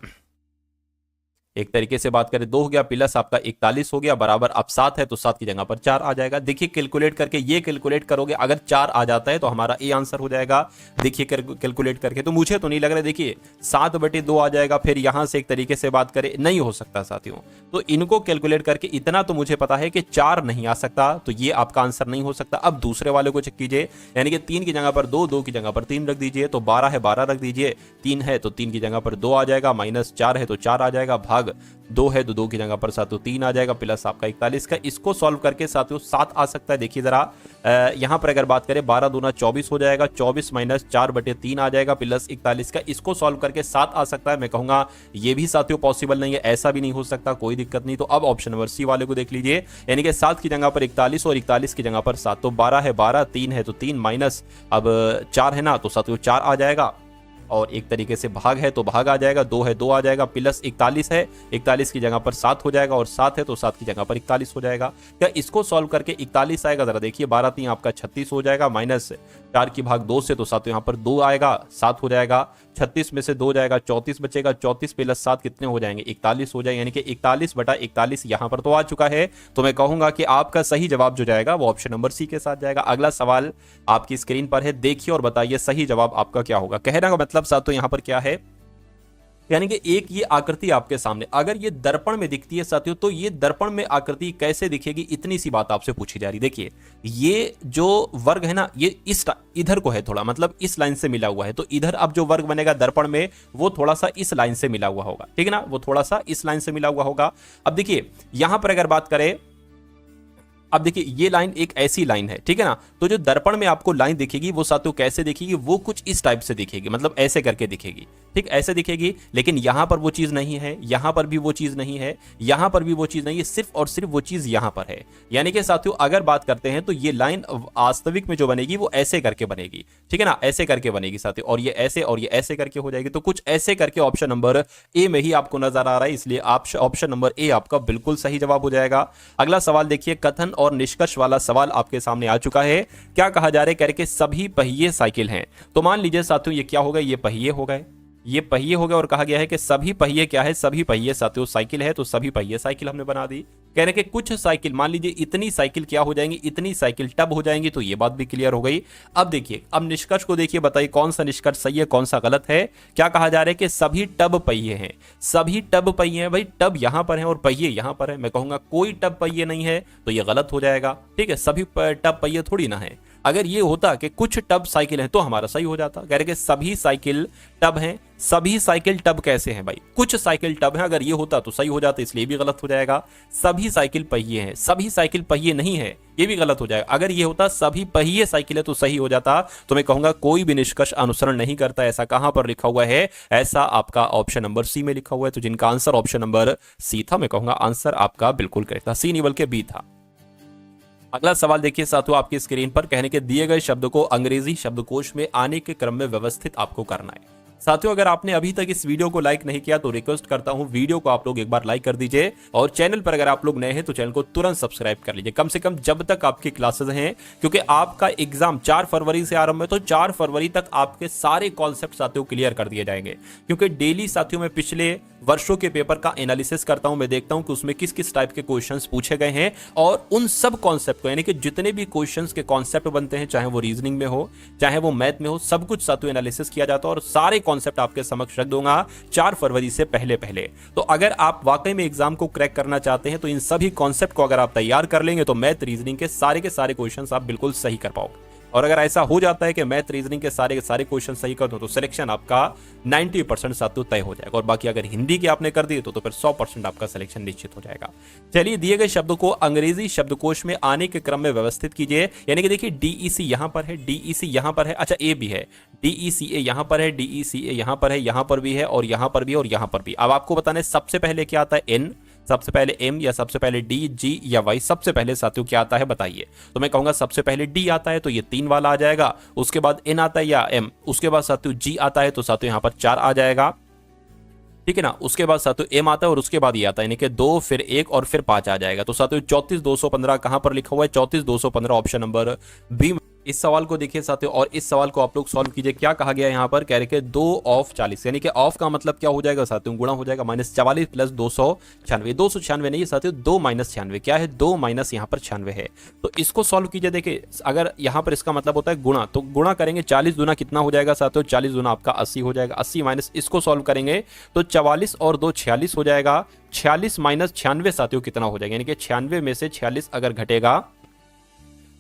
एक तरीके से बात करें, 2 हो गया प्लस आपका 41 हो गया, बराबर अब 7 है, तो 7 की जगह पर 4 आ जाएगा। देखिए कैलकुलेट करके, ये कैलकुलेट करोगे, अगर 4 आ जाता है तो हमारा ए आंसर हो जाएगा। देखिए कैलकुलेट करके तो मुझे तो नहीं लग रहा है। देखिए 7/2 आ जाएगा। फिर यहां से एक तरीके से बात करें, नहीं हो सकता साथियों। तो इनको कैलकुलेट करके इतना तो मुझे पता है कि 4 नहीं आ सकता, तो ये आपका आंसर नहीं हो सकता। अब दूसरे वाले को चेक कीजिए, यानी कि 3 की जगह पर 2, 2 की जगह पर 3 रख दीजिए, तो 12 है, 12 रख दीजिए। 3 है तो 3 की जगह पर 2 आ जाएगा, माइनस 4 है तो 4 आ जाएगा, भाग 2 है तो 2 की जगह पर साथियों 3 आ जाएगा, प्लस आपका 41 का। इसको सॉल्व करके साथियों 7 आ सकता है। देखिए जरा यहां पर अगर बात करें, 12 दूना 24 हो जाएगा, 24 माइनस 4/3 आ जाएगा, प्लस 41 का। इसको सॉल्व करके 7 आ सकता है। मैं कहूंगा ये भी साथियों पॉसिबल नहीं है, ऐसा भी नहीं हो सकता, कोई दिक्कत नहीं। तो अब ऑप्शन नंबर सी वाले को देख लीजिए, यानी कि 7 की जगह पर 41 और 41 की जगह पर 7, तो 12 है 12, 3 है तो 3, माइनस अब 4 है ना, तो साथियों 4 आ जाएगा। और एक तरीके से भाग है तो भाग आ जाएगा, 2 है 2 आ जाएगा, प्लस 41 है, 41 की जगह पर 7 हो जाएगा, और 7 है तो 7 की जगह पर 41 हो जाएगा। क्या इसको सॉल्व करके 41 आएगा? जरा देखिए, 12 3 आपका 36 हो जाएगा, माइनस 4 की भाग 2 से, तो साथ यहाँ पर 2 आएगा, 7 हो जाएगा। 36 में से 2 जाएगा, 34 बचेगा, 34 प्लस 7 कितने हो जाएंगे? 41 हो जाएगा, यानी कि 41/41 यहां पर तो आ चुका है। तो मैं कहूंगा कि आपका सही जवाब जो जाएगा वो ऑप्शन नंबर सी के साथ जाएगा। अगला सवाल आपकी स्क्रीन पर है, देखिए और बताइए सही जवाब आपका क्या होगा। कहने का मतलब साथ तो यहां पर क्या है, यानी कि एक ये आकृति आपके सामने, अगर ये दर्पण में दिखती है साथियों, तो ये दर्पण में आकृति कैसे दिखेगी, इतनी सी बात आपसे पूछी जा रही। देखिए ये जो वर्ग है ना, ये इस इधर को है थोड़ा, मतलब इस लाइन से मिला हुआ है, तो इधर अब जो वर्ग बनेगा दर्पण में वो थोड़ा सा इस लाइन से मिला हुआ होगा, ठीक है ना, वो थोड़ा सा इस लाइन से मिला हुआ होगा। अब देखिए यहां पर अगर बात करें, अब देखिए ये लाइन एक ऐसी लाइन है, ठीक है ना, तो जो दर्पण में आपको लाइन दिखेगी वो साथियों कैसे दिखेगी, वो कुछ इस टाइप से दिखेगी, मतलब ऐसे करके दिखेगी, ठीक, ऐसे दिखेगी। लेकिन यहां पर वो चीज नहीं है, यहां पर भी वो चीज नहीं है, यहां पर भी वो चीज नहीं है, सिर्फ और सिर्फ वो चीज यहां पर है। यानी कि साथियों अगर बात करते हैं तो ये लाइन वास्तविक में जो बनेगी वो ऐसे करके बनेगी, ठीक है ना, ऐसे करके बनेगी साथियों, और ये ऐसे और ये ऐसे करके हो जाएगी। तो कुछ ऐसे करके ऑप्शन नंबर ए में ही आपको नजर आ रहा है, इसलिए ऑप्शन नंबर ए आपका बिल्कुल सही जवाब हो जाएगा। अगला सवाल देखिए, कथन और निष्कर्ष वाला सवाल आपके सामने आ चुका है। क्या कहा जा रहा है, कह रहे कि सभी पहिए साइकिल हैं। तो मान लीजिए साथियों ये क्या होगा, ये पहिए हो गए, ये पहिए हो गए और कहा गया है कि सभी पहिए क्या है, सभी पहिए साथियों साइकिल है, तो सभी पहिए साइकिल हमने बना दी। कह रहे कि कुछ साइकिल, मान लीजिए इतनी साइकिल क्या हो जाएंगी, इतनी साइकिल टब हो जाएंगी, तो ये बात भी क्लियर हो गई। अब देखिए, अब निष्कर्ष को देखिए, बताइए कौन सा निष्कर्ष सही है कौन सा गलत है। क्या कहा जा रहा है कि सभी टब पहिए हैं, सभी टब पहिए हैं। भाई टब यहां पर है और पहिए यहां पर है, मैं कहूंगा कोई टब पहिए नहीं है, तो ये गलत हो जाएगा। ठीक है, सभी टब पहिए थोड़ी ना है। अगर ये होता कि कुछ टब साइकिल हैं तो हमारा सही हो जाता। कह रहे कि सभी साइकिल टब हैं, सभी साइकिल टब कैसे हैं भाई, कुछ साइकिल टब हैं, अगर ये होता तो सही हो जाता, इसलिए भी गलत हो जाएगा। सभी साइकिल पहिए हैं, सभी साइकिल पहिए नहीं है, ये भी गलत हो जाएगा। अगर ये होता सभी पहिए साइकिल है तो सही हो जाता। तो मैं कहूंगा कोई भी निष्कर्ष अनुसरण नहीं करता। ऐसा कहां पर लिखा हुआ है, ऐसा आपका ऑप्शन नंबर सी में लिखा हुआ है। तो जिनका आंसर ऑप्शन नंबर सी था, मैं कहूंगा आंसर आपका बिल्कुल करेक्ट था, सी नहीं बल्कि बी था। अगला सवाल देखिए साथियों आपकी स्क्रीन पर, कहने के दिए गए शब्द को अंग्रेजी शब्दकोश में आने के क्रम में व्यवस्थित आपको करना है। साथियों अगर आपने अभी तक इस वीडियो को लाइक नहीं किया तो रिक्वेस्ट करता हूं वीडियो को आप लोग एक बार लाइक कर दीजिए, और चैनल पर अगर आप लोग नए हैं तो चैनल को तुरंत सब्सक्राइब कर लीजिए, कम से कम जब तक आपकी क्लासेस हैं, क्योंकि आपका एग्जाम 4 फरवरी से आरंभ है, तो 4 फरवरी तक आपके सारे कॉन्सेप्ट साथियों क्लियर कर दिए जाएंगे। क्योंकि डेली साथियों में पिछले वर्षों के पेपर का एनालिसिस करता हूं, मैं देखता हूं कि उसमें किस किस टाइप के क्वेश्चंस पूछे गए हैं, और उन सब कॉन्सेप्ट को, यानी कि जितने भी क्वेश्चंस के कॉन्सेप्ट बनते हैं, चाहे वो रीजनिंग में हो चाहे वो मैथ में हो, सब कुछ साथियों एनालिसिस किया जाता है और सारे कॉन्सेप्ट आपके समक्ष रख दूंगा 4 फरवरी से पहले पहले। तो अगर आप वाकई में एग्जाम को क्रैक करना चाहते हैं तो इन सभी कॉन्सेप्ट को अगर आप तैयार कर लेंगे तो मैथ रीजनिंग के सारे क्वेश्चंस आप बिल्कुल सही कर पाओगे। और अगर ऐसा हो जाता है कि मैथ रीजनिंग के सारे क्वेश्चन सही कर दो तो सिलेक्शन आपका 90% साथियों तय हो जाएगा, और बाकी अगर हिंदी के आपने कर दिए तो फिर 100% आपका सिलेक्शन निश्चित हो जाएगा। चलिए, दिए गए शब्दों को अंग्रेजी शब्दकोश में आने के क्रम में व्यवस्थित कीजिए। यानी कि देखिए डीईसी यहां पर है, डीईसी यहां पर है, अच्छा ए भी है, डीईसीए यहां पर है, डीईसीए यहां पर है, यहां पर भी है, और यहां पर भी और यहां पर भी। अब आपको बताना है सबसे पहले क्या आता है, एन, सबसे पहले एम, या सबसे पहले डी, जी या वाई, सबसे पहले साथियों क्या आता है बताइए। तो मैं कहूंगा सबसे पहले डी आता है तो ये 3 वाला आ जाएगा, उसके बाद एन आता है या एम, उसके बाद साथियों जी आता है तो साथियों यहां पर 4 आ जाएगा, ठीक है ना। उसके बाद साथियों एम आता है और उसके बाद ये आता है, यानी कि 2 फिर 1 और फिर 5 आ जाएगा। तो साथियों 34,215 कहां पर लिखा हुआ है, 34,215 ऑप्शन नंबर बी। इस सवाल को देखिए साथियों, और इस सवाल को आप लोग सॉल्व कीजिए। क्या कहा गया यहाँ पर, कह रहे कि 2 ऑफ 40, यानी कि ऑफ का मतलब क्या हो जाएगा साथियों, गुणा हो जाएगा, -44 प्लस 296, 296 नहीं साथियों, 2 माइनस 96 क्या है, 2 माइनस यहाँ पर 96 है। तो इसको सॉल्व कीजिए। देखिए अगर यहाँ पर इसका मतलब होता है गुणा, तो गुणा करेंगे 40 दूना कितना हो जाएगा साथियों, 40 दूना आपका 80 हो जाएगा, 80 माइनस इसको सॉल्व करेंगे तो 44 और 2 46 हो जाएगा, 46 माइनस 96 साथियों कितना हो जाएगा, यानी कि 96 में से 46 अगर घटेगा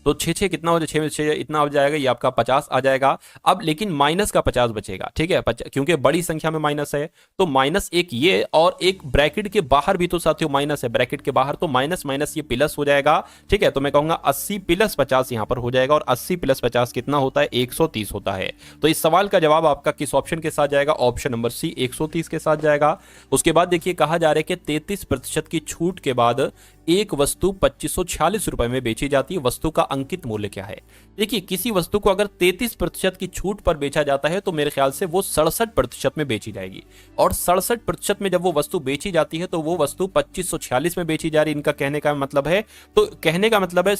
तो 6 कितना हो जाए, 6 में 6 इतना हो जाएगा, ये आपका 50 आ जाएगा। अब लेकिन माइनस का 50 बचेगा, ठीक है, क्योंकि बड़ी संख्या में माइनस है तो -1 ये, और एक ब्रैकेट के बाहर भी तो साथियों माइनस है, ब्रैकेट के बाहर तो माइनस माइनस ये प्लस हो जाएगा, ठीक है। तो मैं कहूंगा 80 प्लस 50 यहां पर हो जाएगा, और 80 प्लस 50 कितना होता है, 130 होता है। तो इस सवाल का जवाब आपका किस ऑप्शन के साथ जाएगा, ऑप्शन नंबर सी 130 के साथ जाएगा। उसके बाद देखिए कहा जा रहा है कि 33% की छूट के बाद एक वस्तु 2546 रुपए में बेची जाती है, वस्तु का अंकित मूल्य क्या है। देखिए किसी वस्तु को अगर 33% की छूट पर बेचा जाता है तो मेरे ख्याल से वो 67% में बेची जाएगी, और 67% में जब वो वस्तु बेची जाती है तो वो वस्तु 2546 में बेची जा रही है। इनका कहने का मतलब है, तो कहने का मतलब है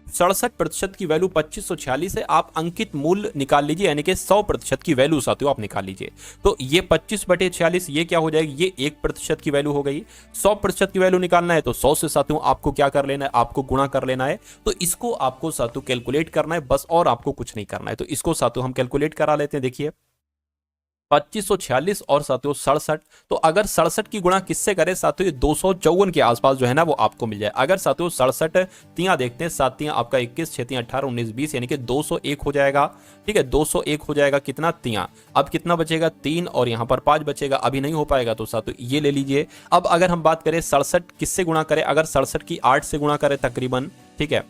67% की वैल्यू 2546 है, आप अंकित मूल्य निकाल लीजिए, यानी कि 100% की वैल्यू साथियों आप निकाल लीजिए। तो ये 25/46 ये क्या हो जाएगी, ये 1% की वैल्यू हो गई। 100% की वैल्यू निकालना है तो 100 से साथियों आपको क्या कर लेना है, आपको गुणा कर लेना है। तो इसको आपको साथियों कैलकुलेट करना है बस, और आपको कुछ नहीं करना है। तो इसको साथियों हम कैलकुलेट करा लेते हैं। देखिए 2546 और साथियों 67, तो अगर 67 की गुणा किससे करें साथियों, ये 254 के आसपास जो है ना वो आपको मिल जाए। अगर साथियों 67 तियां देखते हैं, 7 तियां आपका 21, 6 तियां 18, 19, 20, यानी कि 201 हो जाएगा, ठीक है, 201 हो जाएगा कितना तियां। अब कितना बचेगा, 3 और यहाँ पर 5 बचेगा, अभी नहीं हो पाएगा तो साथियों ये ले लीजिए। अब अगर हम बात करें 67 किससे गुणा करें, अगर 67 की 8 से गुणा करें तकरीबन, ठीक है,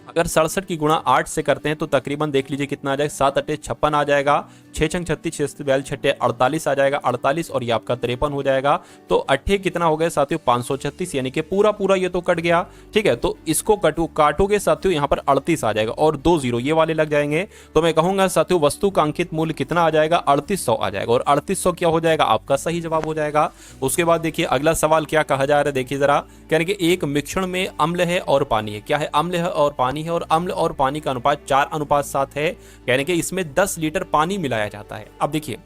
अगर 67 की गुणा 8 से करते हैं तो तकरीबन देख लीजिए कितना आ जाएगा, 7 8 56 आ जाएगा, 6 छंग 36, 6 42 छठे 48 आ जाएगा, 48 और ये आपका 53 हो जाएगा। तो अट्ठे कितना हो गया साथियों 536, यानी कि पूरा पूरा ये तो कट गया। ठीक है, तो इसको काटोगे साथियों यहाँ पर 38 आ जाएगा और 2 0 ये वाले लग जाएंगे। तो मैं कहूंगा साथियों वस्तु का अंकित मूल्य कितना आ जाएगा 3800 आ जाएगा और 3800 क्या हो जाएगा आपका सही जवाब हो जाएगा। उसके बाद देखिए अगला सवाल क्या कहा जा रहा है, देखिए जरा, कहने कि एक मिश्रण में अम्ल है और पानी है। क्या है, अम्ल है और पानी है और अम्ल और पानी का अनुपात 4:7 है। कहने कि इसमें 10 लीटर पानी मिलाया जाता है। अब देखिए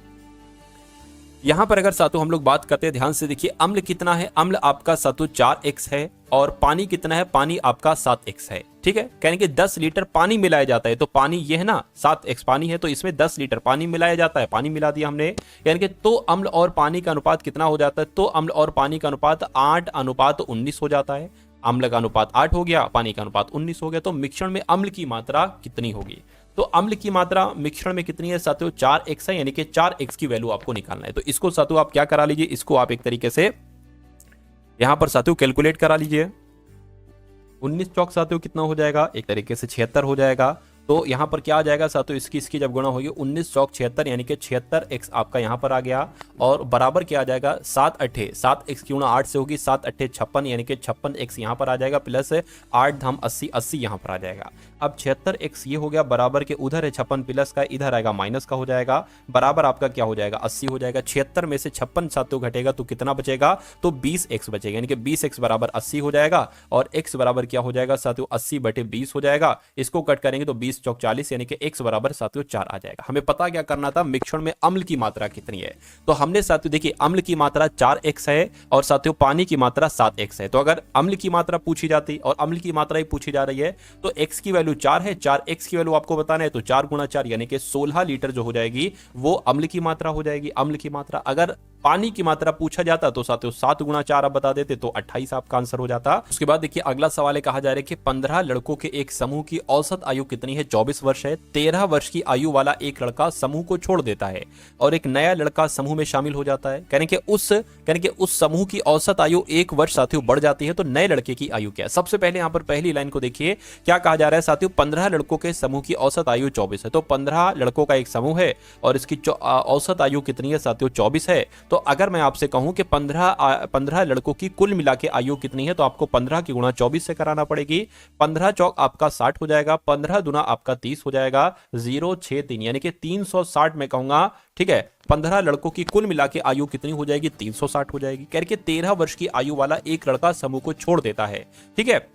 यहां पर अगर सातु हम लोग बात करते हैं, ध्यान से देखिए, अम्ल कितना है, अम्ल आपका सातु 4x है और पानी कितना है, पानी आपका 7x है। ठीक है, कहने कि 10 लीटर पानी मिलाया जाता है, तो पानी ये है ना 7x पानी है, तो इसमें 10 लीटर पानी मिलाया जाता है, पानी मिला दिया हमने। यानी कि तो अम्ल और पानी का अनुपात कितना हो जाता है, तो अम्ल और पानी का अनुपात 8:19 हो जाता है। अम्ल का अनुपात 8 हो गया, पानी का अनुपात 19 हो गया। तो मिश्रण में अम्ल की मात्रा कितनी होगी, तो अम्ल की मात्रा मिश्रण में कितनी है साथियों 4x है, यानी कि 4x की वैल्यू आपको निकालना है। तो इसको साथियों आप क्या करा लीजिए, इसको आप एक तरीके से यहां पर साथियों कैलकुलेट करा लीजिए। 19 चौक साथियों कितना हो जाएगा, एक तरीके से 76 हो जाएगा। तो यहां पर क्या आ जाएगा साथियों, इसकी जब गुणा होगी 19 चौक 76, यानी कि 76x आपका यहां पर आ गया और बराबर क्या आ जाएगा 7x की गुणा 8 से होगी, 7×8 56, यानी कि 56x यहां पर आ जाएगा प्लस 8 धाम 80, 80 यहां पर आ जाएगा। अब 76x ये हो गया बराबर के उधर है 56 प्लस का, इधर आएगा माइनस का हो जाएगा, बराबर आपका क्या हो जाएगा 80 हो जाएगा। 76 में से 56 साथियों घटेगा तो कितना बचेगा, तो 20x बचेगा, यानी कि 20x बराबर 80 हो जाएगा और x बराबर क्या हो जाएगा साथियों 80/20 हो जाएगा। इसको कट करेंगे तो 20 चौक 40, यानी कि x बराबर साथियों 4 आ जाएगा। हमें पता क्या करना था, मिश्रण में अम्ल की मात्रा कितनी है। तो हमने साथियों देखिए अम्ल की मात्रा 4x है और साथियों पानी की मात्रा 7x है। तो अगर अम्ल की मात्रा पूछी जाती और अम्ल की मात्रा ही पूछी जा रही है तो x की वैल्यू 4 है, 4x की वैल्यू आपको बताना है, तो 4 × 4 यानी कि 16 लीटर जो हो जाएगी वो अम्ल की मात्रा हो जाएगी, अम्ल की मात्रा। अगर पानी की मात्रा पूछा जाता तो साथियों 7 × 4 आप बता देते तो 28 आपका आंसर हो जाता। उसके बाद देखिए अगला सवाल है, कहा जा रहा है कि 15 लड़कों के एक समूह की औसत आयु कितनी है, 24 वर्ष है। 13 वर्ष की आयु वाला एक लड़का समूह को छोड़ देता है और एक नया लड़का समूह में शामिल हो जाता है। कहने के उस समूह की औसत आयु 1 वर्ष साथियों बढ़ जाती है, तो नए लड़के की आयु क्या है। सबसे पहले यहां पर पहली लाइन को देखिए, क्या कहा जा रहा है साथियों, 15 लड़कों के समूह की औसत आयु 24 है। तो 15 लड़कों का एक समूह है और इसकी औसत आयु कितनी है साथियों 24 है। तो अगर मैं आपसे कहूं कि 15 लड़कों की कुल मिला के आयु कितनी है, तो आपको 15 की गुणा 24 से कराना पड़ेगी। 15 चौक आपका 60 हो जाएगा, 15 दुना आपका 30 हो जाएगा, 063 यानी कि 360 में कहूंगा। ठीक है, 15 लड़कों की कुल मिला के आयु कितनी हो जाएगी 360 हो जाएगी। करके 13 वर्ष की आयु वाला एक लड़का समूह को छोड़ देता है। ठीक है,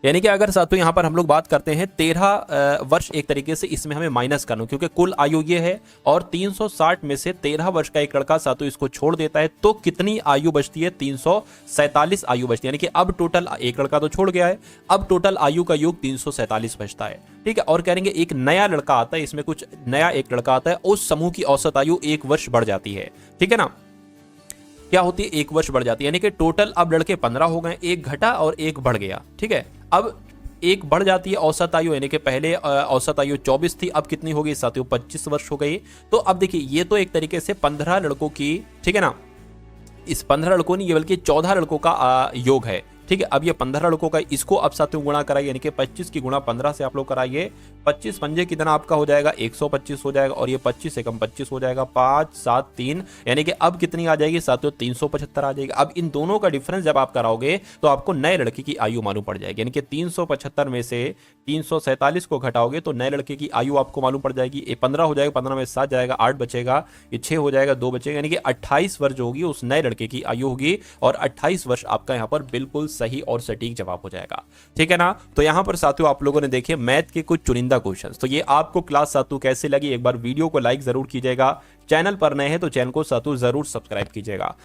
यानी कि अगर साथियों यहां पर हम लोग बात करते हैं 13 वर्ष, एक तरीके से इसमें हमें माइनस करना, क्योंकि कुल आयु ये है और 360 में से 13 वर्ष का एक लड़का साथियों इसको छोड़ देता है, तो कितनी आयु बचती है 347 आयु बचती है। यानी कि अब टोटल एक लड़का तो छोड़ गया है, अब टोटल आयु का योग 347 बचता है। ठीक है, और कहेंगे एक नया लड़का आता है, इसमें कुछ नया एक लड़का आता है, उस समूह की औसत आयु 1 वर्ष बढ़ जाती है। ठीक है ना, क्या होती है 1 वर्ष बढ़ जाती है, यानी कि टोटल अब लड़के 15 हो गए, एक घटा और एक बढ़ गया। ठीक है, अब एक बढ़ जाती है औसत आयु, यानी कि पहले औसत आयु 24 थी, अब कितनी होगी साथियों 25 वर्ष हो गई। तो अब देखिए ये तो एक तरीके से 15 लड़कों की, ठीक है ना, इस 15 लड़कों नहीं, ये बल्कि 14 लड़कों का योग है। ठीक है, अब ये 15 लड़कों का, इसको अब साथियों गुणा कराइए, यानी कि 25 की गुणा 15 से आप लोग कराइए। 25 पंजे कितना आपका हो जाएगा 125 हो जाएगा और ये 25 से कम 25 हो जाएगा, 5 7 3, यानी कि अब कितनी आ जाएगी साथियों 375 आ जाएगी। अब इन दोनों का डिफरेंस जब आप कराओगे तो आपको नए लड़के की आयु मालूम पड़ जाएगी, यानी कि 375 में से 347 को घटाओगे तो नए लड़के की आयु आपको मालूम पड़ जाएगी। ये 15 हो जाएगा, 15 में 7 जाएगा, 8 बचेगा, ये 6 हो जाएगा, 2 बचेगा, यानी कि 28 वर्ष जो होगी उस नए लड़के की आयु होगी और 28 वर्ष आपका यहाँ पर बिल्कुल सही और सटीक जवाब हो जाएगा। ठीक है ना, तो यहां पर साथियों आप लोगों ने देखे मैथ के कुछ चुनिंदा क्वेश्चंस। तो ये आपको क्लास साथियों कैसे लगी, एक बार वीडियो को लाइक जरूर कीजिएगा, चैनल पर नए हैं तो चैनल को साथियों जरूर सब्सक्राइब कीजिएगा।